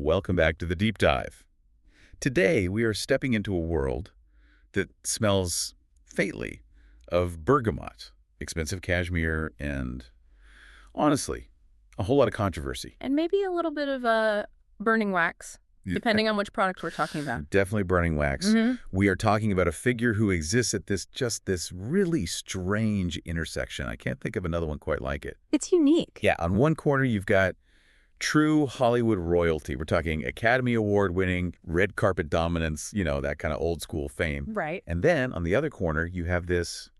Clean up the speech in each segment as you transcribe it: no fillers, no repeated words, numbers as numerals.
Welcome back to the Deep Dive. Today, we are stepping into a world that smells faintly of bergamot, expensive cashmere, and, honestly, a whole lot of controversy. And maybe a little bit of burning wax, depending on which product we're talking about. Definitely burning wax. We are talking about a figure who exists at this really strange intersection. I can't think of another one quite like it. It's unique. Yeah, on one corner, you've got true Hollywood royalty. We're talking Academy Award-winning, red carpet dominance, that kind of old-school fame. Right. And then, on the other corner, you have this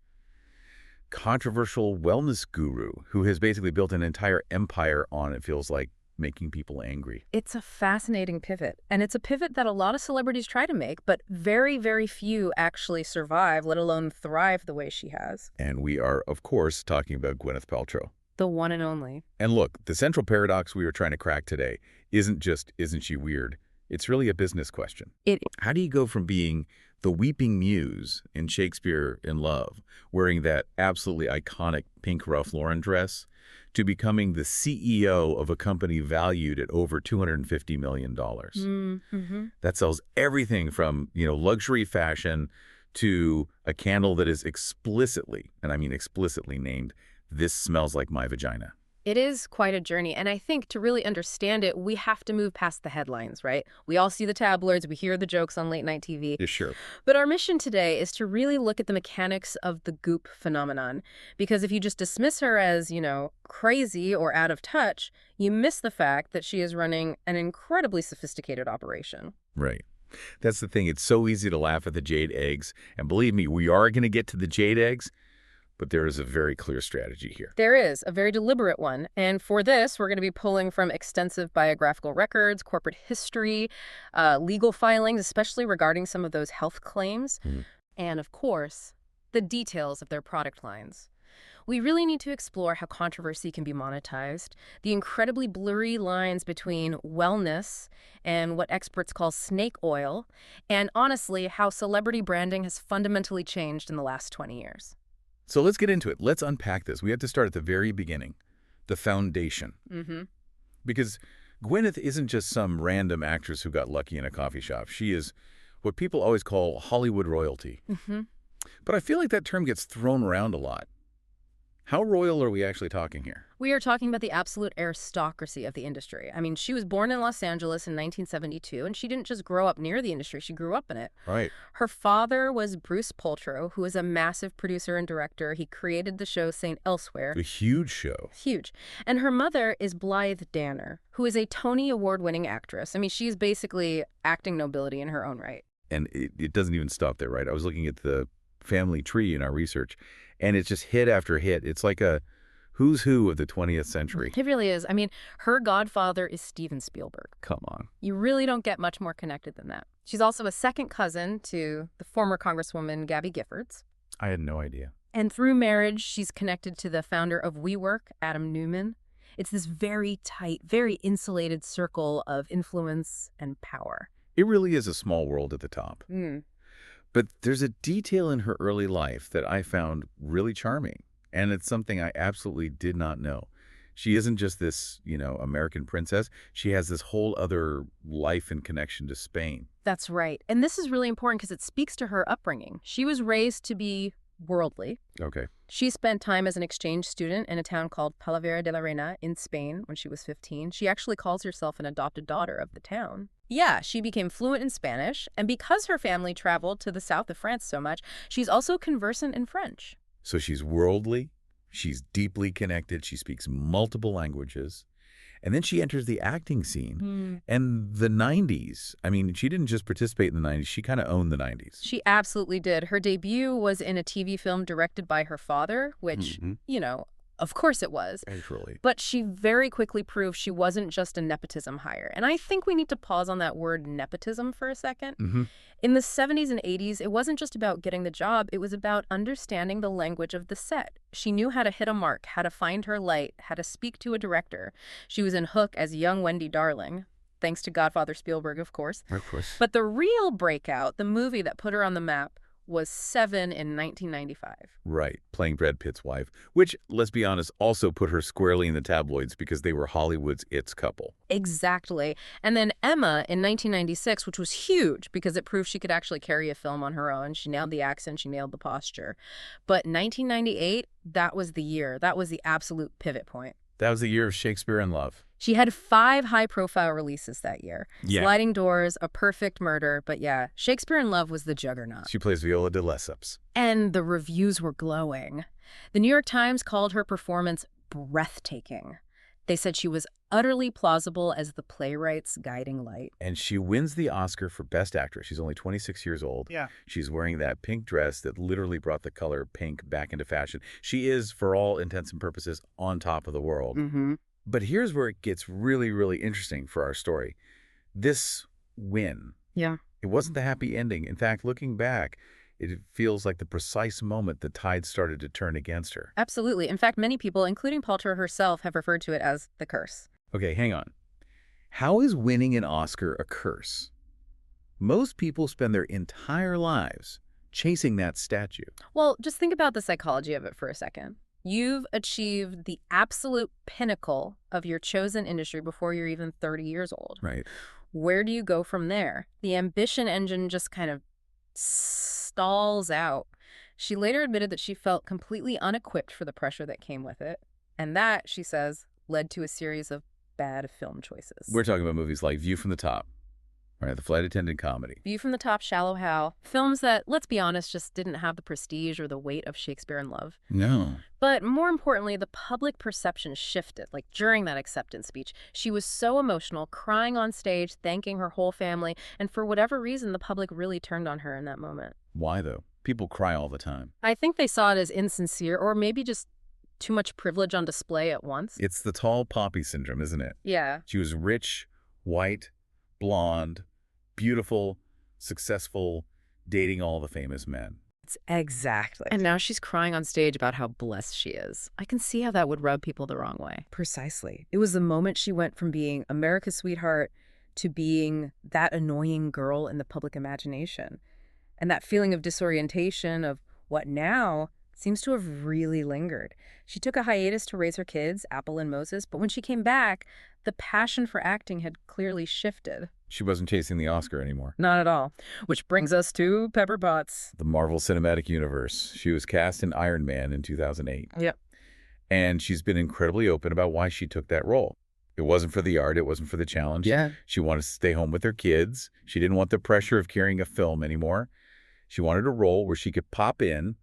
controversial wellness guru who has basically built an entire empire on, it feels like, making people angry. It's a fascinating pivot. And it's a pivot that a lot of celebrities try to make, but very, very few actually survive, let alone thrive the way she has. And we are, of course, talking about Gwyneth Paltrow. The one and only. And look, the central paradox we are trying to crack today isn't just, isn't she weird? It's really a business question. How do you go from being the weeping muse in Shakespeare in Love, wearing that absolutely iconic pink Ralph Lauren dress, to becoming the CEO of a company valued at over $250 million? That sells everything from, luxury fashion to a candle that is explicitly, and I mean explicitly named, "This smells like my vagina." It is quite a journey, and I think to really understand it, we have to move past the headlines, right? We all see the tabloids, we hear the jokes on late-night TV. Yeah, sure. But our mission today is to really look at the mechanics of the Goop phenomenon, because if you just dismiss her as, crazy or out of touch, you miss the fact that she is running an incredibly sophisticated operation. Right. That's the thing. It's so easy to laugh at the jade eggs, and believe me, we are going to get to the jade eggs. But there is a very clear strategy here. There is, a very deliberate one. And for this, we're going to be pulling from extensive biographical records, corporate history, legal filings, especially regarding some of those health claims, and, of course, the details of their product lines. We really need to explore how controversy can be monetized, the incredibly blurry lines between wellness and what experts call snake oil, and, honestly, how celebrity branding has fundamentally changed in the last 20 years. So let's get into it. Let's unpack this. We have to start at the very beginning, the foundation. Because Gwyneth isn't just some random actress who got lucky in a coffee shop. She is what people always call Hollywood royalty. But I feel like that term gets thrown around a lot. How royal are we actually talking here? We are talking about the absolute aristocracy of the industry. I mean, she was born in Los Angeles in 1972, and she didn't just grow up near the industry, she grew up in it. Right. Her father was Bruce Paltrow, who is a massive producer and director. He created the show St. Elsewhere. A huge show. Huge. And her mother is Blythe Danner, who is a Tony Award-winning actress. I mean, she's basically acting nobility in her own right. And it doesn't even stop there, right? I was looking at the family tree in our research, and it's just hit after hit. It's like a who's who of the 20th century. It really is. I mean, her godfather is Steven Spielberg. Come on. You really don't get much more connected than that. She's also a second cousin to the former Congresswoman Gabby Giffords. I had no idea. And through marriage, she's connected to the founder of WeWork, Adam Neumann. It's this very tight, very insulated circle of influence and power. It really is a small world at the top. But there's a detail in her early life that I found really charming, and it's something I absolutely did not know. She isn't just this, American princess. She has this whole other life and connection to Spain. That's right. And this is really important because it speaks to her upbringing. She was raised to be worldly. Okay. She spent time as an exchange student in a town called Talavera de la Reina in Spain when she was 15. She actually calls herself an adopted daughter of the town. Yeah, she became fluent in Spanish, and because her family traveled to the south of France so much, she's also conversant in French. So she's worldly, she's deeply connected, she speaks multiple languages, and then she enters the acting scene. And the 90s, I mean, she didn't just participate in the 90s, she kind of owned the 90s. She absolutely did. Her debut was in a TV film directed by her father, which, of course it was. Naturally. But she very quickly proved she wasn't just a nepotism hire. And I think we need to pause on that word nepotism for a second. In the 70s and 80s, it wasn't just about getting the job. It was about understanding the language of the set. She knew how to hit a mark, how to find her light, how to speak to a director. She was in Hook as young Wendy Darling, thanks to Godfather Spielberg, of course. Of course. But the real breakout, the movie that put her on the map, was 7 in 1995. Right, playing Brad Pitt's wife, which, let's be honest, also put her squarely in the tabloids because they were Hollywood's It's couple. Exactly. And then Emma in 1996, which was huge because it proved she could actually carry a film on her own. She nailed the accent, she nailed the posture. But 1998, that was the year. That was the absolute pivot point. That was the year of Shakespeare in Love. She had 5 high-profile releases that year. Yeah. Sliding Doors, A Perfect Murder, but yeah, Shakespeare in Love was the juggernaut. She plays Viola de Lesseps. And the reviews were glowing. The New York Times called her performance breathtaking. They said she was utterly plausible as the playwright's guiding light. And she wins the Oscar for Best Actress. She's only 26 years old. Yeah. She's wearing that pink dress that literally brought the color pink back into fashion. She is, for all intents and purposes, on top of the world. Mm-hmm. But here's where it gets really, really interesting for our story. This win, Yeah. it wasn't the happy ending. In fact, looking back, it feels like the precise moment the tide started to turn against her. Absolutely. In fact, many people, including Paltrow herself, have referred to it as the curse. Okay, hang on. How is winning an Oscar a curse? Most people spend their entire lives chasing that statue. Well, just think about the psychology of it for a second. You've achieved the absolute pinnacle of your chosen industry before you're even 30 years old. Right. Where do you go from there? The ambition engine just kind of stalls out. She later admitted that she felt completely unequipped for the pressure that came with it. And that, she says, led to a series of bad film choices. We're talking about movies like View from the Top, right? The flight attendant comedy. View from the Top, Shallow Hal. Films that, let's be honest, just didn't have the prestige or the weight of Shakespeare in Love. No. But more importantly, the public perception shifted. Like during that acceptance speech, she was so emotional, crying on stage, thanking her whole family. And for whatever reason, the public really turned on her in that moment. Why, though? People cry all the time. I think they saw it as insincere or maybe just too much privilege on display at once. It's the tall poppy syndrome, isn't it? Yeah. She was rich, white, blonde, beautiful, successful, dating all the famous men. Exactly. And now she's crying on stage about how blessed she is. I can see how that would rub people the wrong way. Precisely. It was the moment she went from being America's sweetheart to being that annoying girl in the public imagination. And that feeling of disorientation of what now seems to have really lingered. She took a hiatus to raise her kids, Apple and Moses, but when she came back, the passion for acting had clearly shifted. She wasn't chasing the Oscar anymore. Not at all. Which brings us to Pepper Potts. The Marvel Cinematic Universe. She was cast in Iron Man in 2008. Yep. And she's been incredibly open about why she took that role. It wasn't for the art. It wasn't for the challenge. Yeah. She wanted to stay home with her kids. She didn't want the pressure of carrying a film anymore. She wanted a role where she could pop in,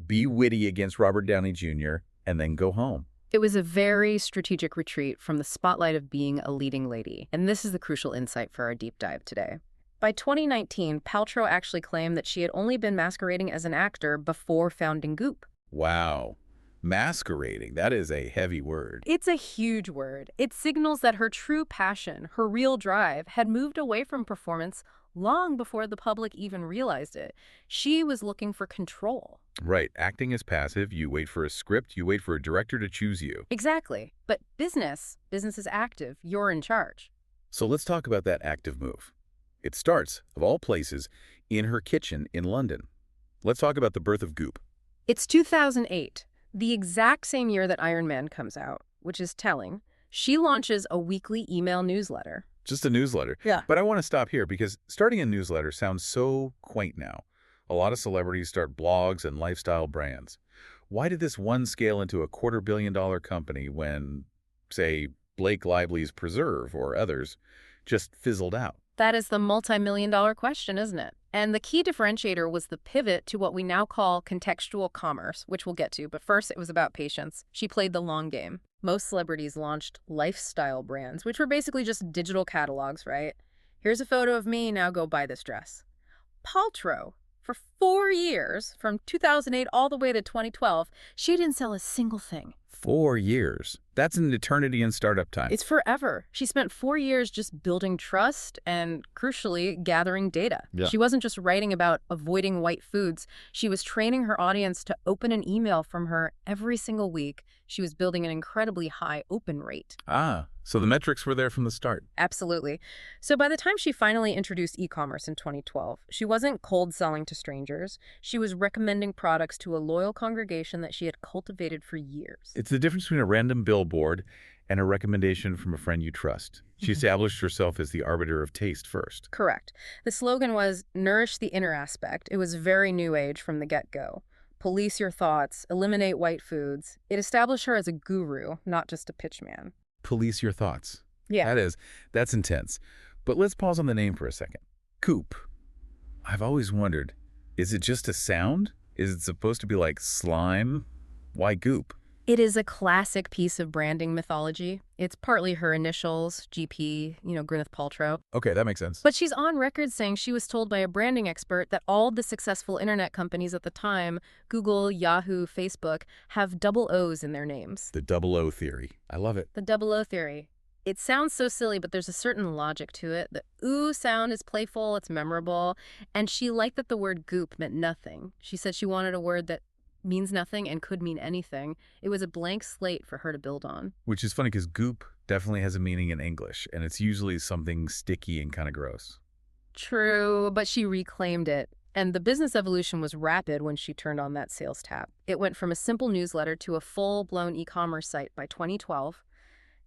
be witty against Robert Downey Jr., and then go home. It was a very strategic retreat from the spotlight of being a leading lady. And this is the crucial insight for our deep dive today. By 2019, Paltrow actually claimed that she had only been masquerading as an actor before founding Goop. Wow. Masquerading. That is a heavy word. It's a huge word. It signals that her true passion, her real drive, had moved away from performance long before the public even realized it. She was looking for control. Right. Acting is passive. You wait for a script. You wait for a director to choose you. Exactly. But business is active. You're in charge. So let's talk about that active move. It starts, of all places, in her kitchen in London. Let's talk about the birth of Goop. It's 2008, the exact same year that Iron Man comes out, which is telling. She launches a weekly email newsletter. Just a newsletter. Yeah. But I want to stop here because starting a newsletter sounds so quaint now. A lot of celebrities start blogs and lifestyle brands. Why did this one scale into a $250 million company when, say, Blake Lively's Preserve or others just fizzled out? That is the multi-million-dollar question, isn't it? And the key differentiator was the pivot to what we now call contextual commerce, which we'll get to. But first, it was about patience. She played the long game. Most celebrities launched lifestyle brands, which were basically just digital catalogs, right? Here's a photo of me, now go buy this dress. Paltrow, for 4 years, from 2008 all the way to 2012, she didn't sell a single thing. 4 years. That's an eternity in startup time. It's forever. She spent 4 years just building trust and, crucially, gathering data. Yeah. She wasn't just writing about avoiding white foods. She was training her audience to open an email from her every single week. She was building an incredibly high open rate. Ah, So the metrics were there from the start. Absolutely. So by the time she finally introduced e-commerce in 2012, she wasn't cold selling to strangers. She was recommending products to a loyal congregation that she had cultivated for years. It's the difference between a random billboard and a recommendation from a friend you trust. She established herself as the arbiter of taste first. Correct. The slogan was, "Nourish the inner aspect." It was very new age from the get-go. Police your thoughts, eliminate white foods. It established her as a guru, not just a pitchman. Police your thoughts. Yeah. That's intense. But let's pause on the name for a second. Goop. I've always wondered, is it just a sound? Is it supposed to be like slime? Why Goop? It is a classic piece of branding mythology. It's partly her initials, GP, Gwyneth Paltrow. Okay, that makes sense. But she's on record saying she was told by a branding expert that all the successful internet companies at the time, Google, Yahoo, Facebook, have double O's in their names. The double O theory. I love it. The double O theory. It sounds so silly, but there's a certain logic to it. The ooh sound is playful, it's memorable, and she liked that the word goop meant nothing. She said she wanted a word that means nothing and could mean anything. It was a blank slate for her to build on. Which is funny because goop definitely has a meaning in English, and it's usually something sticky and kind of gross. True, but she reclaimed it. And the business evolution was rapid when she turned on that sales tap. It went from a simple newsletter to a full-blown e-commerce site by 2012.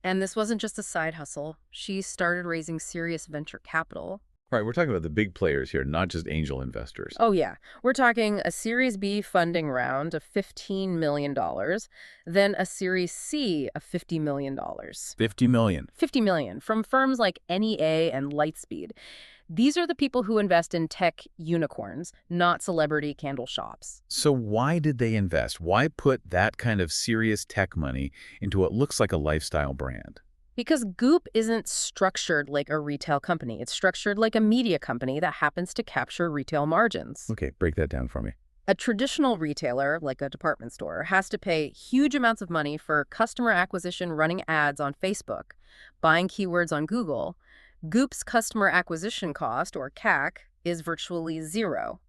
And this wasn't just a side hustle. She started raising serious venture capital. Right, we're talking about the big players here, not just angel investors. Oh, yeah. We're talking a Series B funding round of $15 million, then a Series C of $50 million. $50 million. $50 million from firms like NEA and Lightspeed. These are the people who invest in tech unicorns, not celebrity candle shops. So why did they invest? Why put that kind of serious tech money into what looks like a lifestyle brand? Because Goop isn't structured like a retail company. It's structured like a media company that happens to capture retail margins. Okay, break that down for me. A traditional retailer, like a department store, has to pay huge amounts of money for customer acquisition running ads on Facebook, buying keywords on Google. Goop's customer acquisition cost, or CAC, is virtually zero.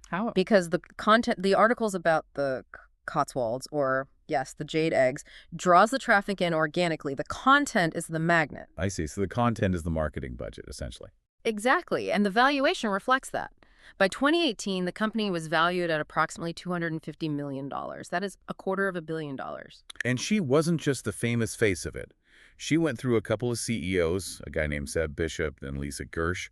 How? Because the articles about the Cotswolds, or yes, the jade eggs, draws the traffic in organically. The content is the magnet. I see. So the content is the marketing budget, essentially. Exactly, and the valuation reflects that. By 2018, the company was valued at approximately $250 million. That is $250 million. And she wasn't just the famous face of it. She went through a couple of CEOs, a guy named Seb Bishop and Lisa Gersh.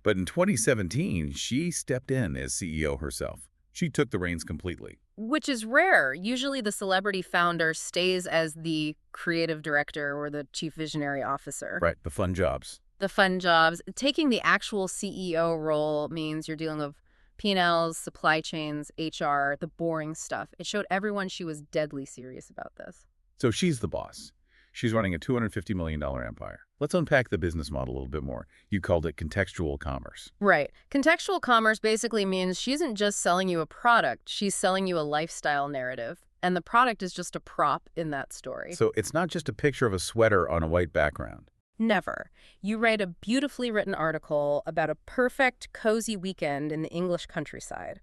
But in 2017, she stepped in as CEO herself. She took the reins completely. Which is rare. Usually the celebrity founder stays as the creative director or the chief visionary officer. Right, the fun jobs. The fun jobs. Taking the actual CEO role means you're dealing with P&Ls, supply chains, HR, the boring stuff. It showed everyone she was deadly serious about this. So she's the boss. She's running a $250 million empire. Let's unpack the business model a little bit more. You called it contextual commerce. Right. Contextual commerce basically means she isn't just selling you a product, she's selling you a lifestyle narrative. And the product is just a prop in that story. So it's not just a picture of a sweater on a white background. Never. You write a beautifully written article about a perfect, cozy weekend in the English countryside.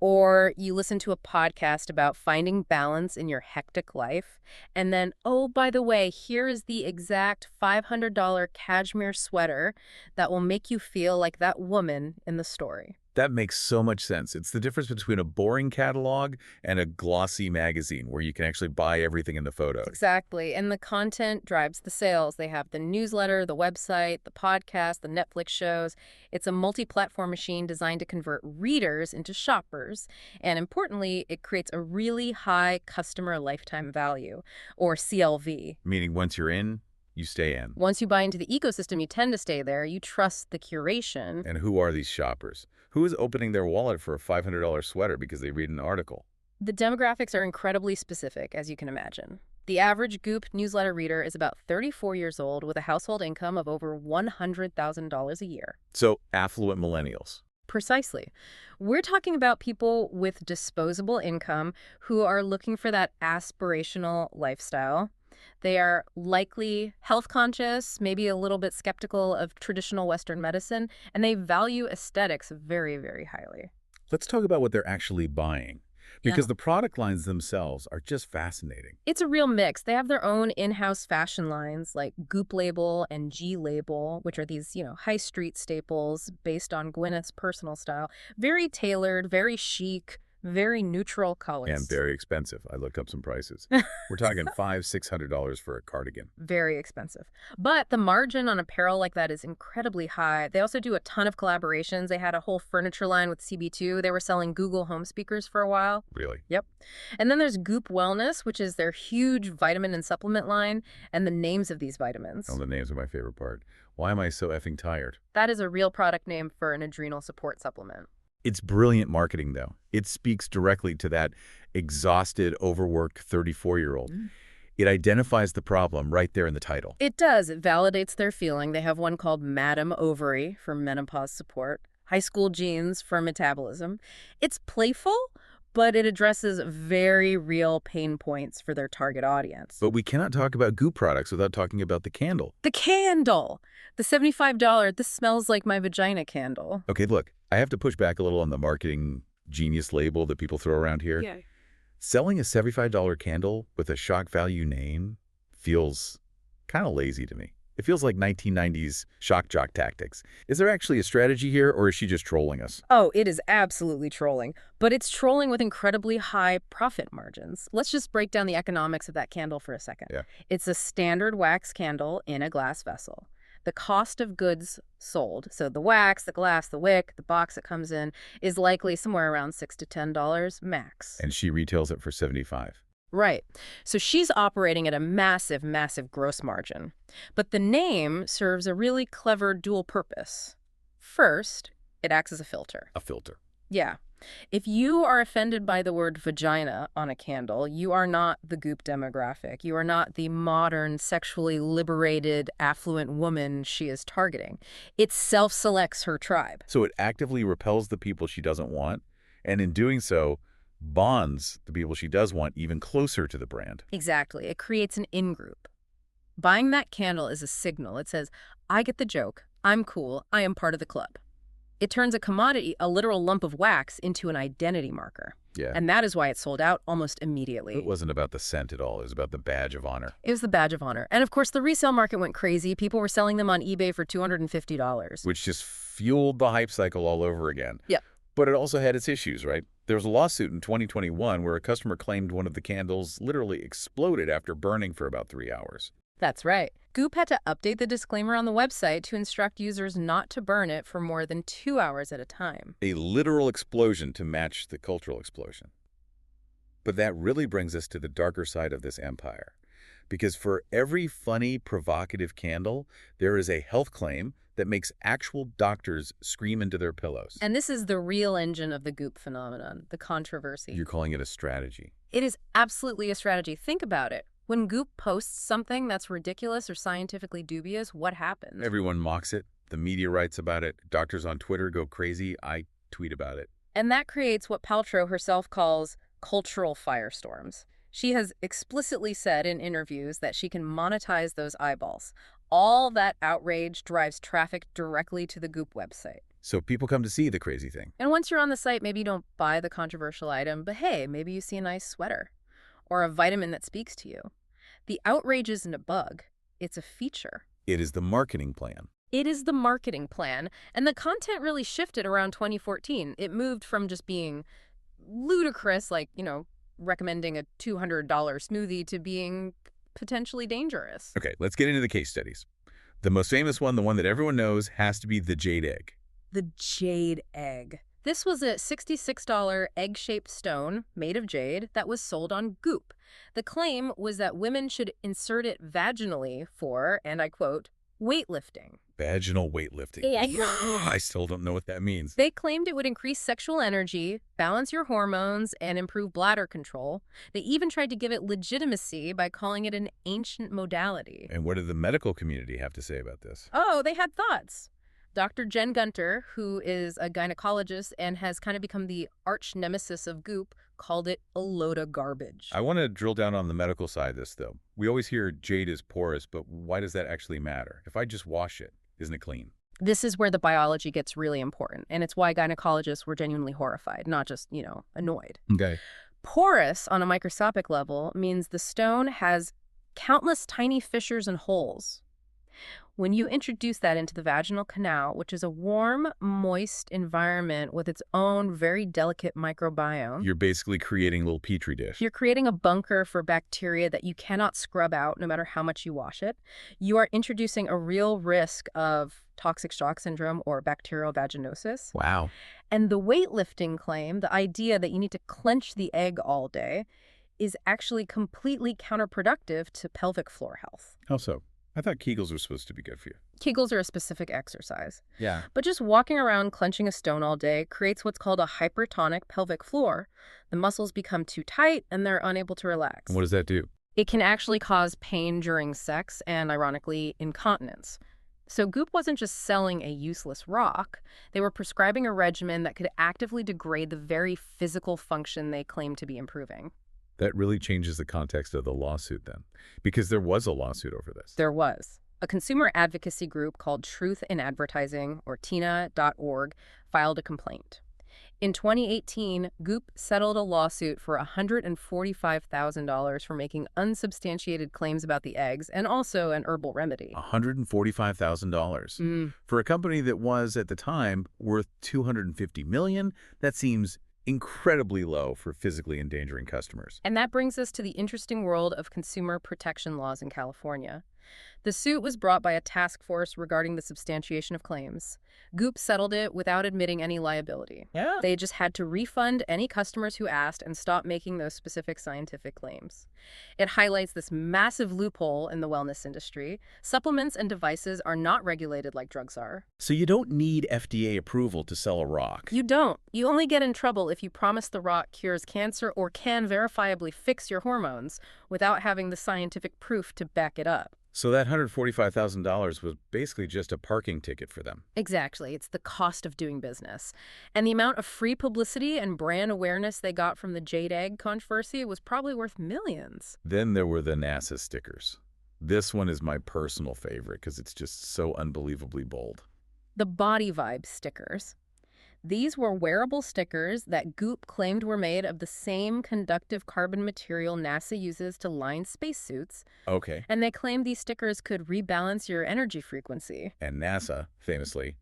Or you listen to a podcast about finding balance in your hectic life. And then, oh, by the way, here is the exact $500 cashmere sweater that will make you feel like that woman in the story. That makes so much sense. It's the difference between a boring catalog and a glossy magazine where you can actually buy everything in the photos. Exactly. And the content drives the sales. They have the newsletter, the website, the podcast, the Netflix shows. It's a multi-platform machine designed to convert readers into shoppers. And importantly, it creates a really high customer lifetime value, or CLV. Meaning once you're in, you stay in. Once you buy into the ecosystem, you tend to stay there. You trust the curation. And who are these shoppers? Who is opening their wallet for a $500 sweater because they read an article? The demographics are incredibly specific, as you can imagine. The average Goop newsletter reader is about 34 years old with a household income of over $100,000 a year. So affluent millennials. Precisely. We're talking about people with disposable income who are looking for that aspirational lifestyle. They are likely health conscious, maybe a little bit skeptical of traditional Western medicine, and they value aesthetics very, very highly. Let's talk about what they're actually buying. because the product lines themselves are just fascinating. It's a real mix. They have their own in-house fashion lines like Goop label and G label, which are these, high street staples based on Gwyneth's personal style. Very tailored, very chic, very neutral colors. And very expensive. I looked up some prices. We're talking $500–600 for a cardigan. Very expensive. But the margin on apparel like that is incredibly high. They also do a ton of collaborations. They had a whole furniture line with CB2. They were selling Google Home speakers for a while. Really? Yep. And then there's Goop Wellness, which is their huge vitamin and supplement line, and the names of these vitamins. Oh, the names are my favorite part. Why am I so effing tired? That is a real product name for an adrenal support supplement. It's brilliant marketing, though. It speaks directly to that exhausted, overworked 34-year-old. It identifies the problem right there in the title. It does. It validates their feeling. They have one called Madam Ovary for menopause support, High School Genes for metabolism. It's playful, but it addresses very real pain points for their target audience. But we cannot talk about Goop products without talking about the candle. The candle! The $75, this smells like my vagina candle. Okay, look, I have to push back a little on the marketing genius label that people throw around here. Yeah. Selling a $75 candle with a shock value name feels kind of lazy to me. It feels like 1990s shock jock tactics. Is there actually a strategy here, or is she just trolling us? Oh, it is absolutely trolling. But it's trolling with incredibly high profit margins. Let's just break down the economics of that candle for a second. Yeah. It's a standard wax candle in a glass vessel. The cost of goods sold, so the wax, the glass, the wick, the box it comes in, is likely somewhere around $6 to $10 max. And she retails it for $75. Right. So she's operating at a massive, massive gross margin. But the name serves a really clever dual purpose. First, it acts as a filter. A filter. Yeah. If you are offended by the word vagina on a candle, you are not the Goop demographic. You are not the modern, sexually liberated, affluent woman she is targeting. It self-selects her tribe. So it actively repels the people she doesn't want, and in doing so, bonds the people she does want even closer to the brand. Exactly. It creates an in-group. Buying that candle is a signal. It says, I get the joke. I'm cool. I am part of the club. It turns a commodity, a literal lump of wax, into an identity marker. Yeah. And that is why it sold out almost immediately. It wasn't about the scent at all. It was about the badge of honor. It was the badge of honor. And of course, the resale market went crazy. People were selling them on eBay for $250. Which just fueled the hype cycle all over again. Yep. But it also had its issues, right? There was a lawsuit in 2021 where a customer claimed one of the candles literally exploded after burning for about 3 hours. That's right. Goop had to update the disclaimer on the website to instruct users not to burn it for more than 2 hours at a time. A literal explosion to match the cultural explosion. But that really brings us to the darker side of this empire. Because for every funny, provocative candle, there is a health claim that makes actual doctors scream into their pillows. And this is the real engine of the Goop phenomenon, the controversy. You're calling it a strategy. It is absolutely a strategy. Think about it. When Goop posts something that's ridiculous or scientifically dubious, what happens? Everyone mocks it. The media writes about it. Doctors on Twitter go crazy. I tweet about it. And that creates what Paltrow herself calls cultural firestorms. She has explicitly said in interviews that she can monetize those eyeballs. All that outrage drives traffic directly to the Goop website. So people come to see the crazy thing. And once you're on the site, maybe you don't buy the controversial item, but hey, maybe you see a nice sweater or a vitamin that speaks to you. The outrage isn't a bug. It's a feature. It is the marketing plan. It is the marketing plan. And the content really shifted around 2014. It moved from just being ludicrous, like, recommending a $200 smoothie, to being potentially dangerous. Okay, let's get into the case studies. The most famous one, the one that everyone knows, has to be the jade egg. The jade egg. This was a $66 egg-shaped stone made of jade that was sold on Goop. The claim was that women should insert it vaginally for, and I quote, weightlifting. Vaginal weightlifting. Yeah. I still don't know what that means. They claimed it would increase sexual energy, balance your hormones, and improve bladder control. They even tried to give it legitimacy by calling it an ancient modality. And what did the medical community have to say about this? Oh, they had thoughts. Dr. Jen Gunter, who is a gynecologist and has kind of become the arch nemesis of Goop, called it a load of garbage. I want to drill down on the medical side of this, though. We always hear jade is porous, but why does that actually matter? If I just wash it, isn't it clean? This is where the biology gets really important, and it's why gynecologists were genuinely horrified, not just, annoyed. Okay. Porous on a microscopic level means the stone has countless tiny fissures and holes. When you introduce that into the vaginal canal, which is a warm, moist environment with its own very delicate microbiome, You're basically creating a little petri dish. you're creating a bunker for bacteria that you cannot scrub out no matter how much you wash it. You are introducing a real risk of toxic shock syndrome or bacterial vaginosis. Wow. And the weightlifting claim, the idea that you need to clench the egg all day, is actually completely counterproductive to pelvic floor health. How so? I thought Kegels were supposed to be good for you. Kegels are a specific exercise. Yeah. But just walking around clenching a stone all day creates what's called a hypertonic pelvic floor. The muscles become too tight and they're unable to relax. And what does that do? It can actually cause pain during sex and, ironically, incontinence. So Goop wasn't just selling a useless rock. They were prescribing a regimen that could actively degrade the very physical function they claimed to be improving. That really changes the context of the lawsuit then, because there was a lawsuit over this. There was. A consumer advocacy group called Truth in Advertising, or TINA.org, filed a complaint. In 2018, Goop settled a lawsuit for $145,000 for making unsubstantiated claims about the eggs and also an herbal remedy. $145,000. For a company that was, at the time, worth $250 million, that seems incredibly low for physically endangering customers. And that brings us to the interesting world of consumer protection laws in California. The suit was brought by a task force regarding the substantiation of claims. Goop settled it without admitting any liability. Yeah. They just had to refund any customers who asked and stop making those specific scientific claims. It highlights this massive loophole in the wellness industry. Supplements and devices are not regulated like drugs are. So you don't need FDA approval to sell a rock. You don't. You only get in trouble if you promise the rock cures cancer or can verifiably fix your hormones without having the scientific proof to back it up. So that $145,000 was basically just a parking ticket for them. Exactly. It's the cost of doing business. And the amount of free publicity and brand awareness they got from the jade egg controversy was probably worth millions. Then there were the NASA stickers. This one is my personal favorite because it's just so unbelievably bold. The body vibe stickers. These were wearable stickers that Goop claimed were made of the same conductive carbon material NASA uses to line spacesuits. Okay. And they claimed these stickers could rebalance your energy frequency. And NASA, famously,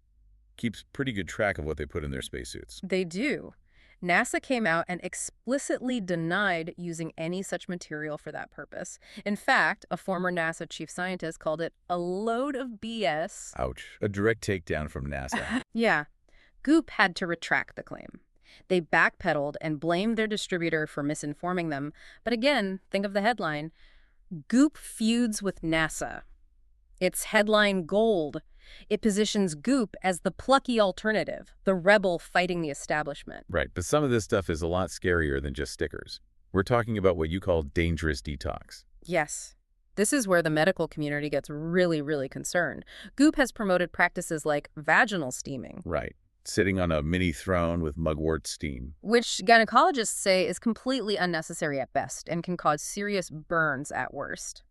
keeps pretty good track of what they put in their spacesuits. They do. NASA came out and explicitly denied using any such material for that purpose. In fact, a former NASA chief scientist called it a load of BS. Ouch. A direct takedown from NASA. Yeah. Goop had to retract the claim. They backpedaled and blamed their distributor for misinforming them. But again, think of the headline. Goop feuds with NASA. It's headline gold. It positions Goop as the plucky alternative, the rebel fighting the establishment. Right, but some of this stuff is a lot scarier than just stickers. We're talking about what you call dangerous detox. Yes. This is where the medical community gets really, really concerned. Goop has promoted practices like vaginal steaming. Right. Sitting on a mini throne with mugwort steam. Which gynecologists say is completely unnecessary at best and can cause serious burns at worst.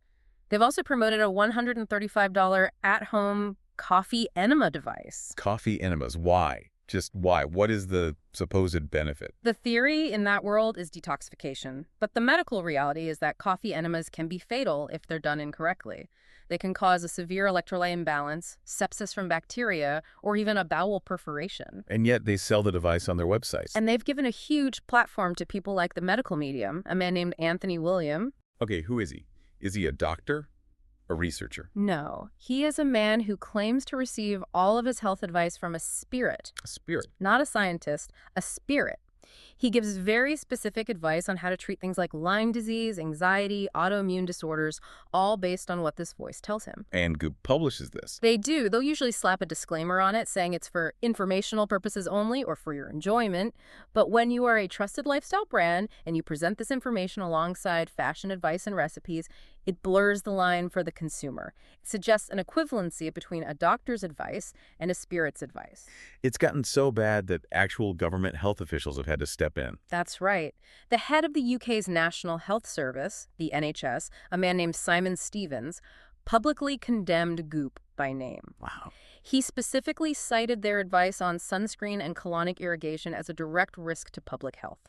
They've also promoted a $135 at-home coffee enema device. Coffee enemas. Why? Just why? What is the supposed benefit? The theory in that world is detoxification, but the medical reality is that coffee enemas can be fatal if they're done incorrectly. They can cause a severe electrolyte imbalance, sepsis from bacteria, or even a bowel perforation. And yet they sell the device on their websites. And they've given a huge platform to people like the medical medium, a man named Anthony William. Okay, who is he? Is he a doctor? A researcher? No, he is a man who claims to receive all of his health advice from a spirit. A spirit. Not a scientist, a spirit. He gives very specific advice on how to treat things like Lyme disease, anxiety, autoimmune disorders, all based on what this voice tells him. And Goop publishes this. They do. They'll usually slap a disclaimer on it saying it's for informational purposes only or for your enjoyment. But when you are a trusted lifestyle brand and you present this information alongside fashion advice and recipes, it blurs the line for the consumer. It suggests an equivalency between a doctor's advice and a spirit's advice. It's gotten so bad that actual government health officials have had to step in. That's right. The head of the UK's National Health Service, the NHS, a man named Simon Stevens, publicly condemned Goop by name. Wow. He specifically cited their advice on sunscreen and colonic irrigation as a direct risk to public health.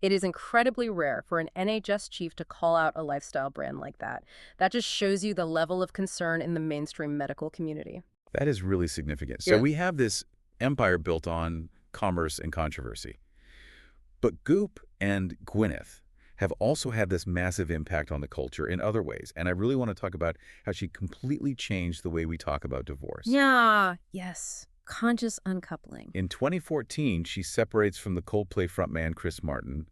It is incredibly rare for an NHS chief to call out a lifestyle brand like that. That just shows you the level of concern in the mainstream medical community. That is really significant. So Yeah. we have this empire built on commerce and controversy. But Goop and Gwyneth have also had this massive impact on the culture in other ways. And I really want to talk about how she completely changed the way we talk about divorce. Yeah, yes. Conscious uncoupling. In 2014, she separates from the Coldplay frontman Chris Martin,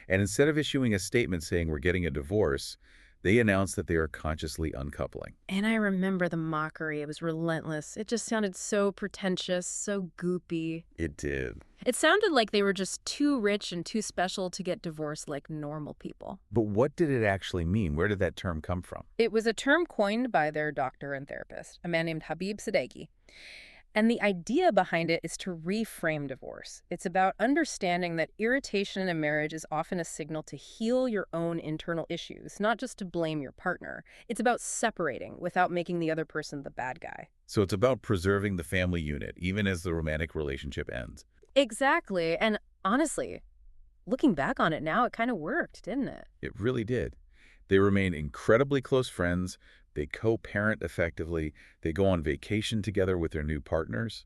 and instead of issuing a statement saying we're getting a divorce, they announce that they are consciously uncoupling. And I remember the mockery. It was relentless. It just sounded so pretentious, so goopy. It did. It sounded like they were just too rich and too special to get divorced like normal people. But what did it actually mean? Where did that term come from? It was a term coined by their doctor and therapist, a man named Habib Sadeghi. And the idea behind it is to reframe divorce. It's about understanding that irritation in a marriage is often a signal to heal your own internal issues, not just to blame your partner. It's about separating without making the other person the bad guy. So it's about preserving the family unit, even as the romantic relationship ends. Exactly. And honestly, looking back on it now, it kind of worked, didn't it? It really did. They remain incredibly close friends. They co-parent effectively. They go on vacation together with their new partners.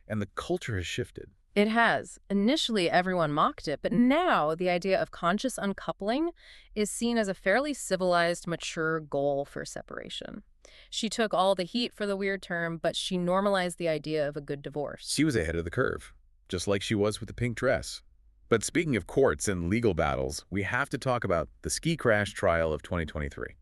And the culture has shifted. It has. Initially, everyone mocked it, but now the idea of conscious uncoupling is seen as a fairly civilized, mature goal for separation. She took all the heat for the weird term, but she normalized the idea of a good divorce. She was ahead of the curve, just like she was with the pink dress. But speaking of courts and legal battles, we have to talk about the ski crash trial of 2023.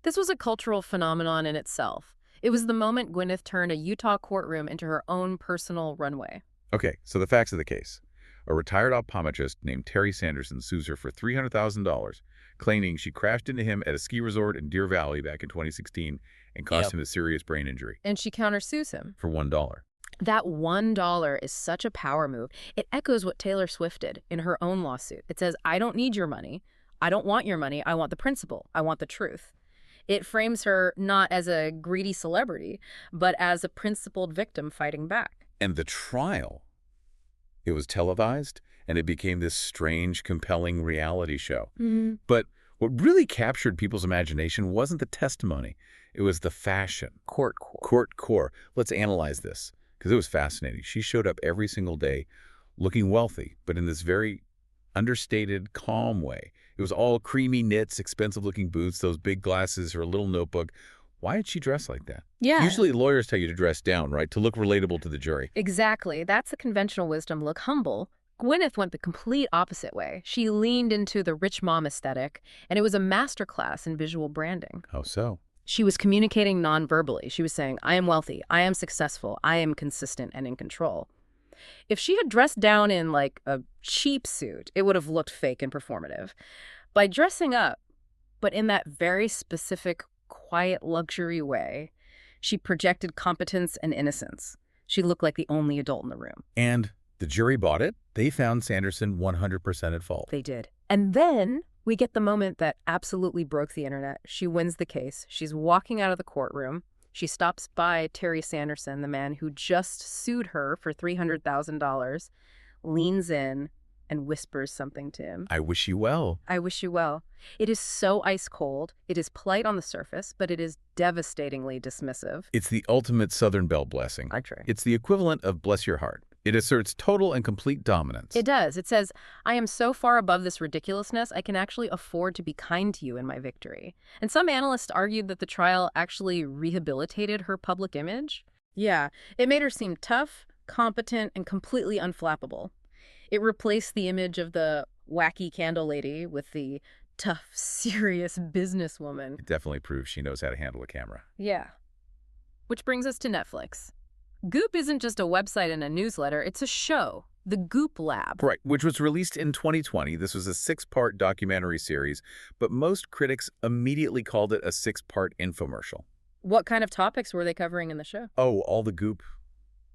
This was a cultural phenomenon in itself. It was the moment Gwyneth turned a Utah courtroom into her own personal runway. Okay, so the facts of the case. A retired optometrist named Terry Sanderson sues her for $300,000, claiming she crashed into him at a ski resort in Deer Valley back in 2016 and caused him a serious brain injury. And she countersues him. For $1. That $1 is such a power move. It echoes what Taylor Swift did in her own lawsuit. It says, I don't need your money. I don't want your money. I want the principle. I want the truth. It frames her not as a greedy celebrity, but as a principled victim fighting back. And the trial, it was televised, and it became this strange, compelling reality show. But what really captured people's imagination wasn't the testimony. It was the fashion. Court core. Court core. Let's analyze this, because it was fascinating. She showed up every single day looking wealthy, but in this very understated, calm way. It was all creamy knits, expensive-looking boots, those big glasses, her little notebook. Why did she dress like that? Yeah. Usually lawyers tell you to dress down, right? To look relatable to the jury. Exactly. That's the conventional wisdom, look humble. Gwyneth went the complete opposite way. She leaned into the rich mom aesthetic, and it was a masterclass in visual branding. How so? She was communicating non-verbally. She was saying, I am wealthy, I am successful, I am consistent and in control. If she had dressed down in, like, a cheap suit, it would have looked fake and performative. By dressing up, but in that very specific, quiet luxury way, she projected competence and innocence. She looked like the only adult in the room. And the jury bought it. They found Sanderson 100% at fault. They did. And then we get the moment that absolutely broke the internet. She wins the case. She's walking out of the courtroom. She stops by Terry Sanderson, the man who just sued her for $300,000, leans in and whispers something to him. I wish you well. I wish you well. It is so ice cold. It is polite on the surface, but it is devastatingly dismissive. It's the ultimate Southern Belle blessing. Actually. It's the equivalent of bless your heart. It asserts total and complete dominance. It does. It says, I am so far above this ridiculousness, I can actually afford to be kind to you in my victory. And some analysts argued that the trial actually rehabilitated her public image. Yeah, it made her seem tough, competent, and completely unflappable. It replaced the image of the wacky candle lady with the tough, serious businesswoman. It definitely proves she knows how to handle a camera. Yeah. Which brings us to Netflix. Goop isn't just a website and a newsletter, it's a show, the Goop Lab. Right, which was released in 2020. This was a 6-part documentary series, but most critics immediately called it a 6-part infomercial. What kind of topics were they covering in the show? Oh, all the Goop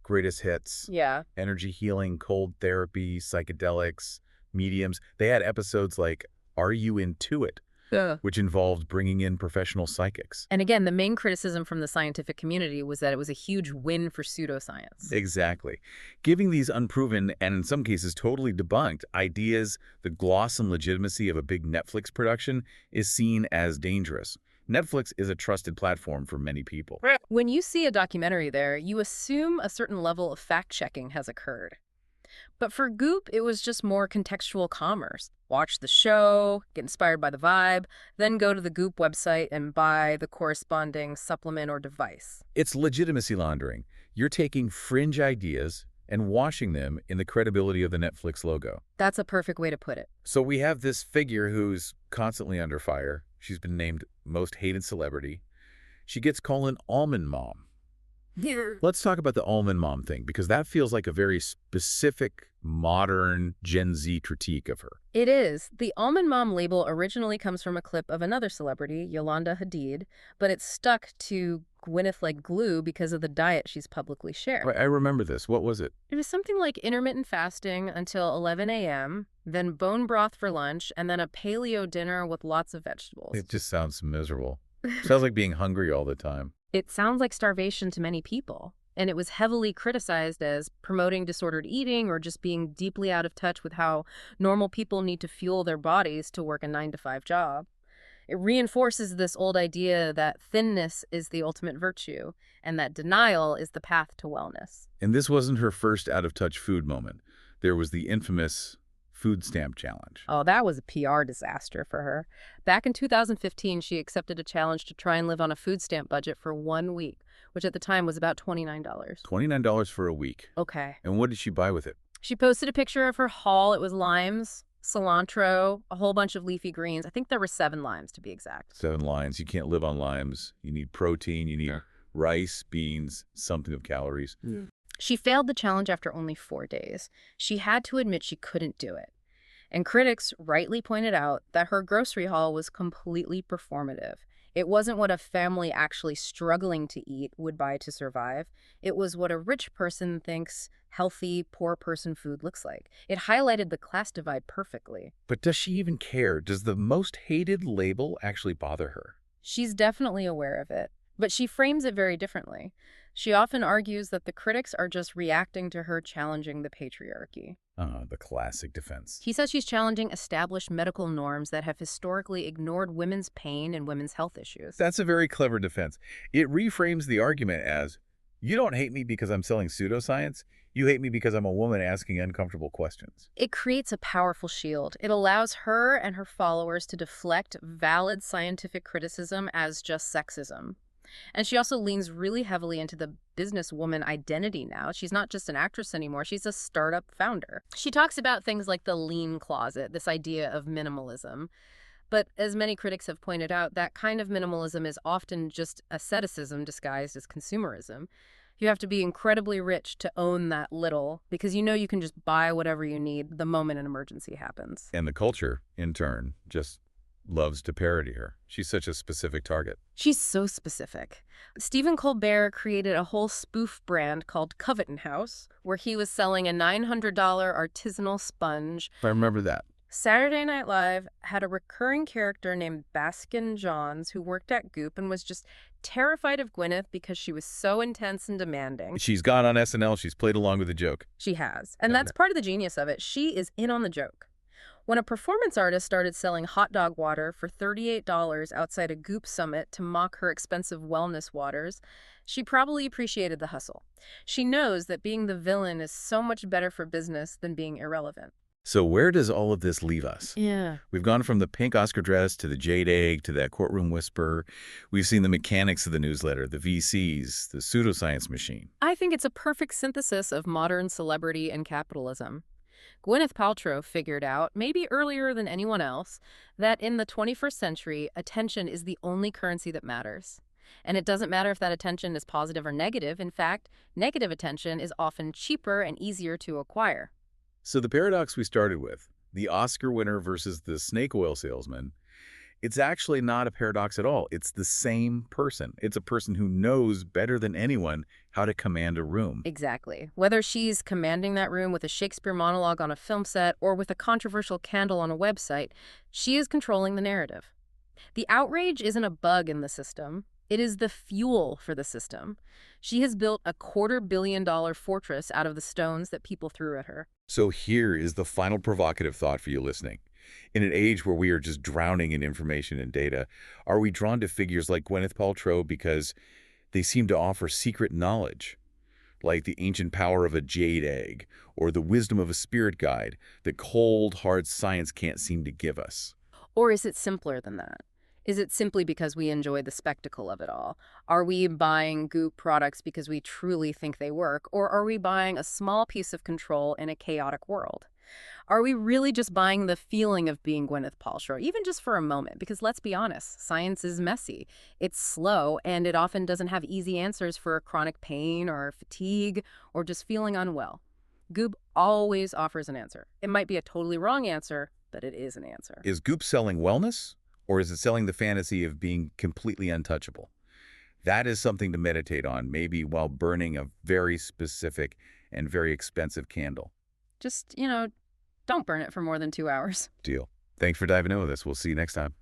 greatest hits. Yeah. Energy healing, cold therapy, psychedelics, mediums. They had episodes like, Are You Into It?, Yeah. which involved bringing in professional psychics. And again, the main criticism from the scientific community was that it was a huge win for pseudoscience. Exactly. Giving these unproven and in some cases totally debunked ideas the gloss and legitimacy of a big Netflix production is seen as dangerous. Netflix is a trusted platform for many people. When you see a documentary there, you assume a certain level of fact-checking has occurred. But for Goop, it was just more contextual commerce. Watch the show, get inspired by the vibe, then go to the Goop website and buy the corresponding supplement or device. It's legitimacy laundering. You're taking fringe ideas and washing them in the credibility of the Netflix logo. That's a perfect way to put it. So we have this figure who's constantly under fire. She's been named most hated celebrity. She gets called an almond mom. Let's talk about the almond mom thing, because that feels like a very specific, modern Gen Z critique of her. It is. The almond mom label originally comes from a clip of another celebrity, Yolanda Hadid, but it's stuck to Gwyneth like glue because of the diet she's publicly shared. I remember this. What was it? It was something like intermittent fasting until 11 a.m., then bone broth for lunch, and then a paleo dinner with lots of vegetables. It just sounds miserable. Sounds like being hungry all the time. It sounds like starvation to many people, and it was heavily criticized as promoting disordered eating or just being deeply out of touch with how normal people need to fuel their bodies to work a 9-to-5 job. It reinforces this old idea that thinness is the ultimate virtue and that denial is the path to wellness. And this wasn't her first out-of-touch food moment. There was the infamous food stamp challenge. Oh, that was a PR disaster for her. Back in 2015, she accepted a challenge to try and live on a food stamp budget for 1 week, which at the time was about $29. $29 for a week. Okay. And what did she buy with it? She posted a picture of her haul. It was limes, cilantro, a whole bunch of leafy greens. I think there were 7 limes to be exact. 7 limes. You can't live on limes. You need protein. You need rice, beans, something of calories. Mm. She failed the challenge after only 4 days. She had to admit she couldn't do it. And critics rightly pointed out that her grocery haul was completely performative. It wasn't what a family actually struggling to eat would buy to survive. It was what a rich person thinks healthy, poor person food looks like. It highlighted the class divide perfectly. But does she even care? Does the most hated label actually bother her? She's definitely aware of it, but she frames it very differently. She often argues that the critics are just reacting to her challenging the patriarchy. The classic defense. He says she's challenging established medical norms that have historically ignored women's pain and women's health issues. That's a very clever defense. It reframes the argument as, you don't hate me because I'm selling pseudoscience. You hate me because I'm a woman asking uncomfortable questions. It creates a powerful shield. It allows her and her followers to deflect valid scientific criticism as just sexism. And she also leans really heavily into the businesswoman identity now. She's not just an actress anymore. She's a startup founder. She talks about things like the lean closet, this idea of minimalism. But as many critics have pointed out, that kind of minimalism is often just asceticism disguised as consumerism. You have to be incredibly rich to own that little because you know you can just buy whatever you need the moment an emergency happens. And the culture, in turn, just loves to parody her. She's such a specific target. She's so specific. Stephen Colbert created a whole spoof brand called Covetton House, where he was selling a $900 artisanal sponge. I remember that. Saturday Night Live had a recurring character named Baskin Johns who worked at Goop and was just terrified of Gwyneth because she was so intense and demanding. She's gone on SNL. She's played along with the joke. She has. And that's part of the genius of it. She is in on the joke. When a performance artist started selling hot dog water for $38 outside a Goop summit to mock her expensive wellness waters, she probably appreciated the hustle. She knows that being the villain is so much better for business than being irrelevant. So where does all of this leave us? Yeah. We've gone from the pink Oscar dress to the jade egg to that courtroom whisper. We've seen the mechanics of the newsletter, the VCs, the pseudoscience machine. I think it's a perfect synthesis of modern celebrity and capitalism. Gwyneth Paltrow figured out, maybe earlier than anyone else, that in the 21st century, attention is the only currency that matters. And it doesn't matter if that attention is positive or negative. In fact, negative attention is often cheaper and easier to acquire. So the paradox we started with, the Oscar winner versus the snake oil salesman, it's actually not a paradox at all. It's the same person. It's a person who knows better than anyone how to command a room. Exactly. Whether she's commanding that room with a Shakespeare monologue on a film set or with a controversial candle on a website, she is controlling the narrative. The outrage isn't a bug in the system. It is the fuel for the system. She has built a $250 million fortress out of the stones that people threw at her. So here is the final provocative thought for you listening. In an age where we are just drowning in information and data, are we drawn to figures like Gwyneth Paltrow because they seem to offer secret knowledge, like the ancient power of a jade egg or the wisdom of a spirit guide that cold, hard science can't seem to give us? Or is it simpler than that? Is it simply because we enjoy the spectacle of it all? Are we buying Goop products because we truly think they work, or are we buying a small piece of control in a chaotic world? Are we really just buying the feeling of being Gwyneth Paltrow, even just for a moment? Because let's be honest, science is messy. It's slow, and it often doesn't have easy answers for chronic pain or fatigue or just feeling unwell. Goop always offers an answer. It might be a totally wrong answer, but it is an answer. Is Goop selling wellness, or is it selling the fantasy of being completely untouchable? That is something to meditate on, maybe while burning a very specific and very expensive candle. Just, don't burn it for more than 2 hours. Deal. Thanks for diving into this. We'll see you next time.